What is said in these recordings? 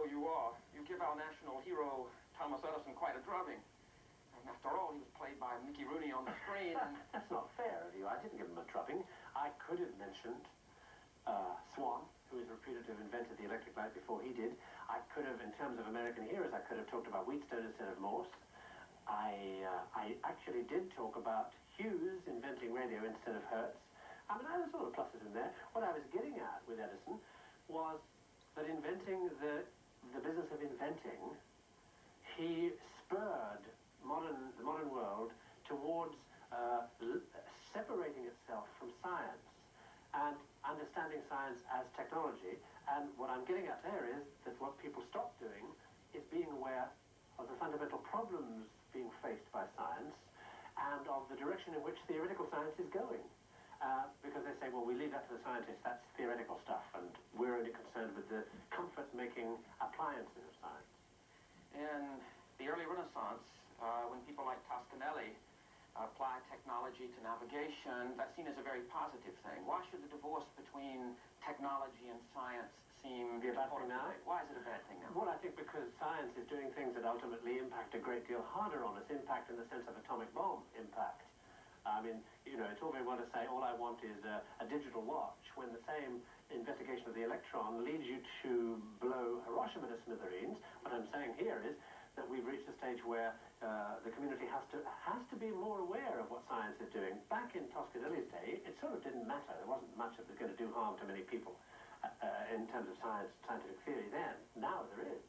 you are. You give our national hero, Thomas Edison, quite a drubbing. And after all, he was played by Mickey Rooney on the screen. That's not fair of you. I didn't give him a drubbing. I could have mentioned Swan, who is reputed to have invented the electric light before he did. I could have, in terms of American heroes, I could have talked about Wheatstone instead of Morse. I actually did talk about Hughes inventing radio instead of Hertz. I mean, there's all the pluses in there. What I was getting at with Edison was that inventing the business of inventing, he spurred the modern world towards separating itself from science and understanding science as technology. And what I'm getting at there is that what people stopped doing is being aware of the fundamental problems being faced by science and of the direction in which theoretical science is going. Because they say, well, we leave that to the scientists, that's theoretical stuff, and we're only concerned with the comfort-making appliances of science. In the early Renaissance, when people like Toscanelli applied technology to navigation, that's seen as a very positive thing. Why should the divorce between technology and science seem be a bad thing now? Why is it a bad thing now? Well, I think because science is doing things that ultimately impact a great deal harder on us, impact in the sense of atomic bomb impact. I mean, you know, it's all very well to say all I want is a digital watch, when the same investigation of the electron leads you to blow Hiroshima to smithereens. What I'm saying here is that we've reached a stage where the community has to be more aware of what science is doing. Back in Toscanelli's day, it sort of didn't matter. There wasn't much that was going to do harm to many people in terms of scientific theory then. Now there is.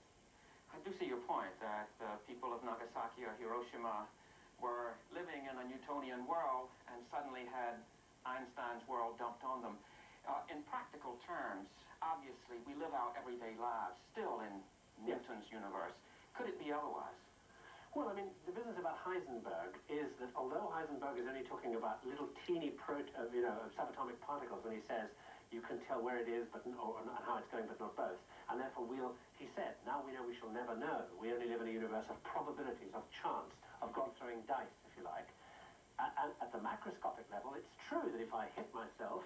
I do see your point that people of Nagasaki or Hiroshima were living in a Newtonian world and suddenly had Einstein's world dumped on them. In practical terms, obviously, we live our everyday lives still in Newton's universe. Could it be otherwise? Well, I mean, the business about Heisenberg is that although Heisenberg is only talking about little teeny subatomic particles when he says you can tell where it is and how it's going, but not both. And therefore, he said, now we know we shall never know. We only live in a universe of probabilities, of chance, of God throwing dice, if you like. And at the macroscopic level, it's true that if I hit myself,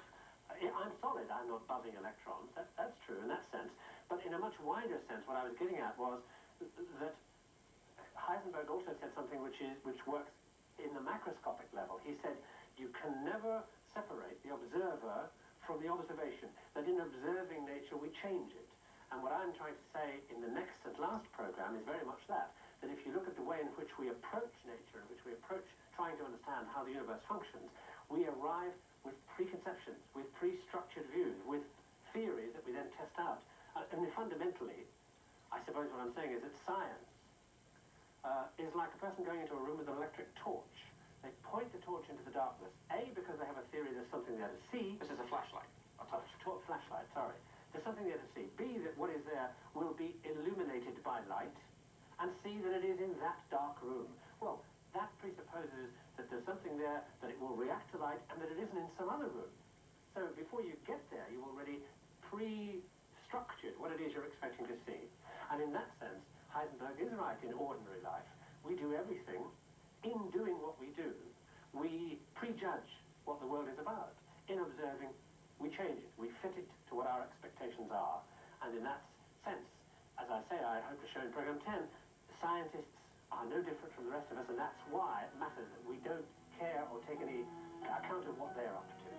I'm solid, I'm not buzzing electrons. That's true in that sense. But in a much wider sense, what I was getting at was that Heisenberg also said something which works in the macroscopic level. He said, you can never separate the observer from the observation, that in observing nature we change it. And what I'm trying to say in the next and last program is very much that if you look at the way in which we approach nature, in which we approach trying to understand how the universe functions, we arrive with preconceptions, with pre-structured views, with theories that we then test out. And fundamentally, I suppose what I'm saying is that science is like a person going into a room with an electric torch. They point the torch into the darkness, A, because they have a theory there's something there to see. This is a flashlight. Flashlight, sorry. There's something there to see. B, that what is there will be illuminated by light, and C, that it is in that dark room. Well, that presupposes that there's something there, that it will react to light, and that it isn't in some other room. So before you get there, you've already pre-structured what it is you're expecting to see. And in that sense, Heisenberg is right in ordinary life. We do everything. In doing what we do, we prejudge what the world is about. In observing, we change it. We fit it to what our expectations are. And in that sense, as I say, I hope to show in program 10, scientists are no different from the rest of us, and that's why it matters that we don't care or take any account of what they're up to.